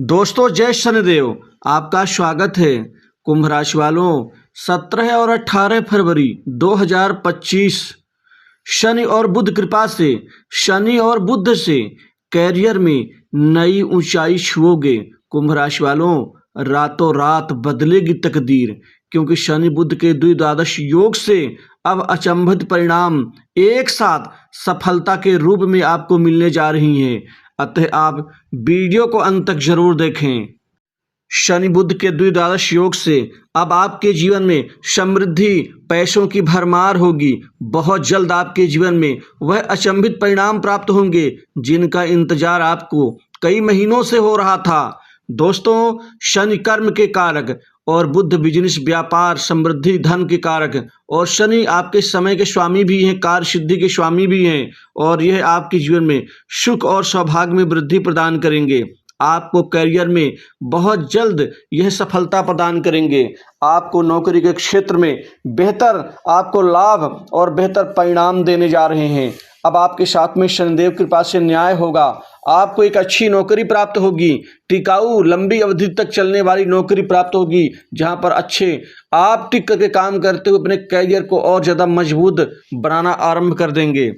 दोस्तों जय शनिदेव। आपका स्वागत है। कुंभ राशि वालों 17 और 18 फरवरी 2025 शनि और बुध कृपा से, शनि और बुध से कैरियर में नई ऊंचाई छुओगे। कुंभ राशि वालों रातों रात बदलेगी तकदीर, क्योंकि शनि बुध के द्विद्वादश योग से अब अचंभित परिणाम एक साथ सफलता के रूप में आपको मिलने जा रही हैं। अतः आप वीडियो को अंत तक जरूर देखें। शनि बुध के द्विद्वादश योग से अब आपके जीवन में समृद्धि, पैसों की भरमार होगी। बहुत जल्द आपके जीवन में वह अचंभित परिणाम प्राप्त होंगे जिनका इंतजार आपको कई महीनों से हो रहा था। दोस्तों शनि कर्म के कारक और बुध बिजनेस, व्यापार, समृद्धि, धन के कारक, और शनि आपके समय के स्वामी भी हैं, कार्य सिद्धि के स्वामी भी हैं, और यह आपके जीवन में सुख और सौभाग्य में वृद्धि प्रदान करेंगे। आपको करियर में बहुत जल्द यह सफलता प्रदान करेंगे। आपको नौकरी के क्षेत्र में बेहतर आपको लाभ और बेहतर परिणाम देने जा रहे हैं। अब आपके साथ में शनिदेव कृपा से न्याय होगा। आपको एक अच्छी नौकरी प्राप्त होगी, टिकाऊ लंबी अवधि तक चलने वाली नौकरी प्राप्त होगी, जहां पर अच्छे आप टिक करके काम करते हुए अपने करियर को और ज़्यादा मजबूत बनाना आरंभ कर देंगे।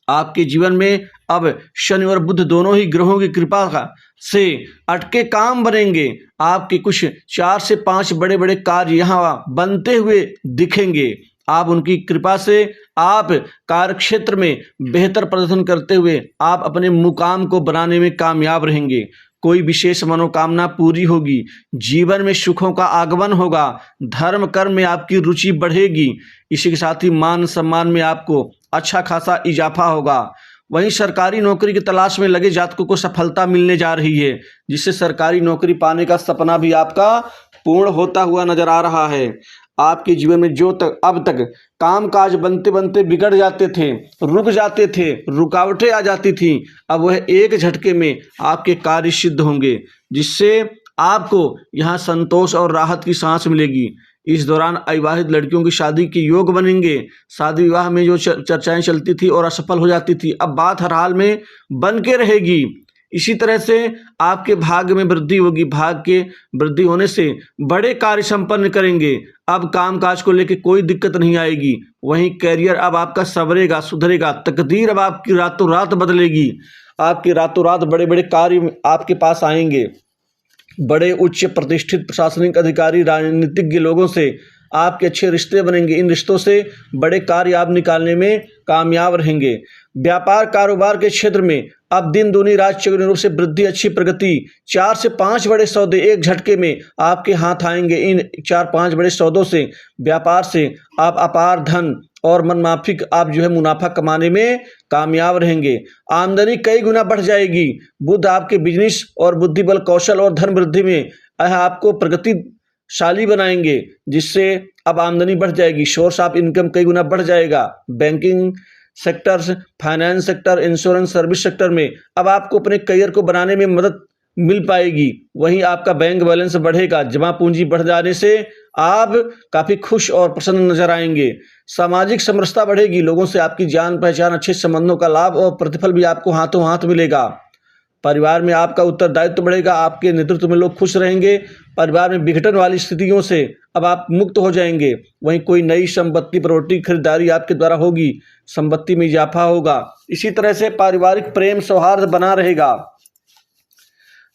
आपके जीवन में अब शनि और बुध दोनों ही ग्रहों की कृपा से अटके काम बनेंगे। आपके कुछ 4 से 5 बड़े बड़े कार्य यहाँ बनते हुए दिखेंगे। आप उनकी कृपा से आप कार्य क्षेत्र में बेहतर प्रदर्शन करते हुए आप अपने मुकाम को बनाने में कामयाब रहेंगे। कोई विशेष मनोकामना पूरी होगी। जीवन में सुखों का आगमन होगा। धर्म कर्म में आपकी रुचि बढ़ेगी। इसी के साथ ही मान सम्मान में आपको अच्छा खासा इजाफा होगा। वहीं सरकारी नौकरी की तलाश में लगे जातकों को सफलता मिलने जा रही है, जिससे सरकारी नौकरी पाने का सपना भी आपका पूर्ण होता हुआ नजर आ रहा है। आपके जीवन में जो तक अब तक कामकाज बनते बनते बिगड़ जाते थे, रुक जाते थे, रुकावटें आ जाती थीं, अब वह एक झटके में आपके कार्य सिद्ध होंगे, जिससे आपको यहाँ संतोष और राहत की सांस मिलेगी। इस दौरान अविवाहित लड़कियों की शादी के योग बनेंगे। शादी विवाह में जो चर्चाएं चलती थी और असफल हो जाती थी, अब बात हर हाल में बन के रहेगी। इसी तरह से आपके भाग्य में वृद्धि होगी। भाग्य के वृद्धि होने से बड़े कार्य संपन्न करेंगे। अब कामकाज को लेकर कोई दिक्कत नहीं आएगी। वहीं कैरियर अब आपका संवरेगा, सुधरेगा। तकदीर अब आपकी रातों रात बदलेगी। आपके रातों रात बड़े बड़े कार्य आपके पास आएंगे। बड़े उच्च प्रतिष्ठित प्रशासनिक अधिकारी, राजनीतिज्ञ लोगों से आपके अच्छे रिश्ते बनेंगे। इन रिश्तों से बड़े कार्य आप निकालने में कामयाब रहेंगे। व्यापार कारोबार के क्षेत्र में अब दिन दूनी रात चौगुनी रूप से वृद्धि, अच्छी प्रगति। 4 से 5 बड़े सौदे एक झटके में आपके हाथ आएंगे। इन 4-5 बड़े सौदों से, व्यापार से आप अपार धन और मनमाफिक आप मुनाफा कमाने में कामयाब रहेंगे। आमदनी कई गुना बढ़ जाएगी। बुध आपके बिजनेस और बुद्धि बल, कौशल और धन वृद्धि में आपको प्रगतिशाली बनाएंगे, जिससे अब आमदनी बढ़ जाएगी। सोर्स ऑफ इनकम कई गुना बढ़ जाएगा। Banking sectors, finance sector, insurance service sector में अब आपको अपने करियर को बनाने में मदद मिल पाएगी। वहीं आपका बैंक बैलेंस बढ़ेगा। जमा पूंजी बढ़ जाने से आप काफ़ी खुश और प्रसन्न नजर आएंगे। सामाजिक समरसता बढ़ेगी। लोगों से आपकी जान पहचान, अच्छे संबंधों का लाभ और प्रतिफल भी आपको हाथों हाथ मिलेगा। परिवार में आपका उत्तरदायित्व बढ़ेगा। आपके नेतृत्व में लोग खुश रहेंगे। परिवार में विघटन वाली स्थितियों से अब आप मुक्त हो जाएंगे। वहीं कोई नई संपत्ति, प्रॉपर्टी खरीदारी आपके द्वारा होगी। संपत्ति में इजाफा होगा। इसी तरह से पारिवारिक प्रेम सौहार्द बना रहेगा।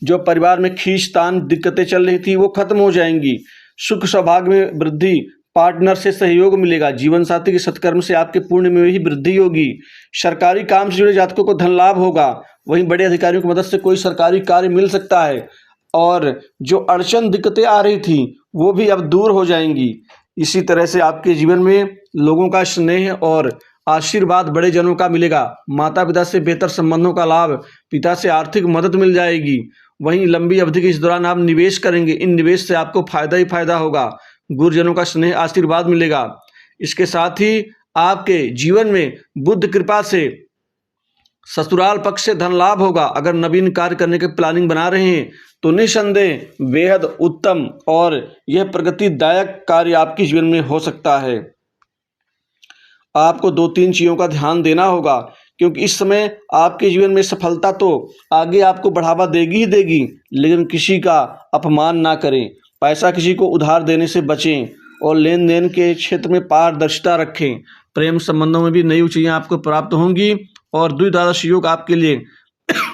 जो परिवार में खींचतान दिक्कतें चल रही थी वो खत्म हो जाएंगी। सुख सौभाग्य में वृद्धि, पार्टनर से सहयोग मिलेगा। जीवन साथी के सत्कर्म से आपके पुण्य में ही वृद्धि होगी। सरकारी काम से जुड़े जातकों को धन लाभ होगा। वहीं बड़े अधिकारियों की मदद से कोई सरकारी कार्य मिल सकता है, और जो अड़चन दिक्कतें आ रही थी वो भी अब दूर हो जाएंगी। इसी तरह से आपके जीवन में लोगों का स्नेह और आशीर्वाद बड़े जनों का मिलेगा। माता पिता से बेहतर संबंधों का लाभ, पिता से आर्थिक मदद मिल जाएगी। वहीं लंबी अवधि के इस दौरान आप निवेश करेंगे। इन निवेश से आपको फायदा ही फायदा होगा। गुरुजनों का स्नेह आशीर्वाद मिलेगा। इसके साथ ही आपके जीवन में बुध कृपा से ससुराल पक्ष से धन लाभ होगा। अगर नवीन कार्य करने के प्लानिंग बना रहे हैं तो निसंदेह बेहद उत्तम और यह प्रगतिदायक कार्य आपके जीवन में हो सकता है। आपको 2-3 चीज़ों का ध्यान देना होगा क्योंकि इस समय आपके जीवन में सफलता तो आगे आपको बढ़ावा देगी ही देगी, लेकिन किसी का अपमान ना करें, पैसा किसी को उधार देने से बचें और लेन देन के क्षेत्र में पारदर्शिता रखें। प्रेम संबंधों में भी नई ऊंचाइयां आपको प्राप्त होंगी और द्विद्वादश योग आपके लिए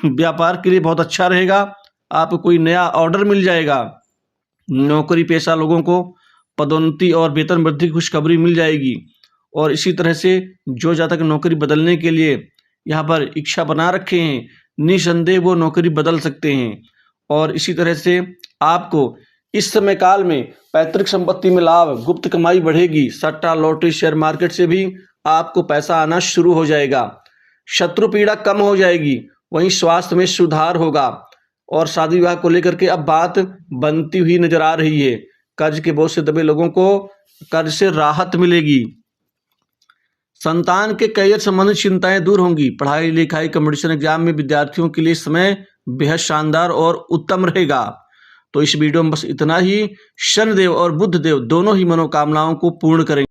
व्यापार के लिए बहुत अच्छा रहेगा। आपको कोई नया ऑर्डर मिल जाएगा। नौकरी पेशा लोगों को पदोन्नति और वेतन वृद्धि की खुशखबरी मिल जाएगी। और इसी तरह से जो जातक नौकरी बदलने के लिए यहाँ पर इच्छा बना रखे हैं, निसंदेह वो नौकरी बदल सकते हैं। और इसी तरह से आपको इस समय काल में पैतृक संपत्ति में लाभ, गुप्त कमाई बढ़ेगी। सट्टा, लॉटरी, शेयर मार्केट से भी आपको पैसा आना शुरू हो जाएगा। शत्रु पीड़ा कम हो जाएगी। वहीं स्वास्थ्य में सुधार होगा और शादी विवाह को लेकर के अब बात बनती हुई नजर आ रही है। कर्ज के बोझ से दबे लोगों को कर्ज से राहत मिलेगी। संतान के करियर संबंधित चिंताएं दूर होंगी। पढ़ाई लिखाई, कॉम्पिटिशन एग्जाम में विद्यार्थियों के लिए समय बेहद शानदार और उत्तम रहेगा। तो इस वीडियो में बस इतना ही। शनिदेव और बुधदेव दोनों ही मनोकामनाओं को पूर्ण करेंगे।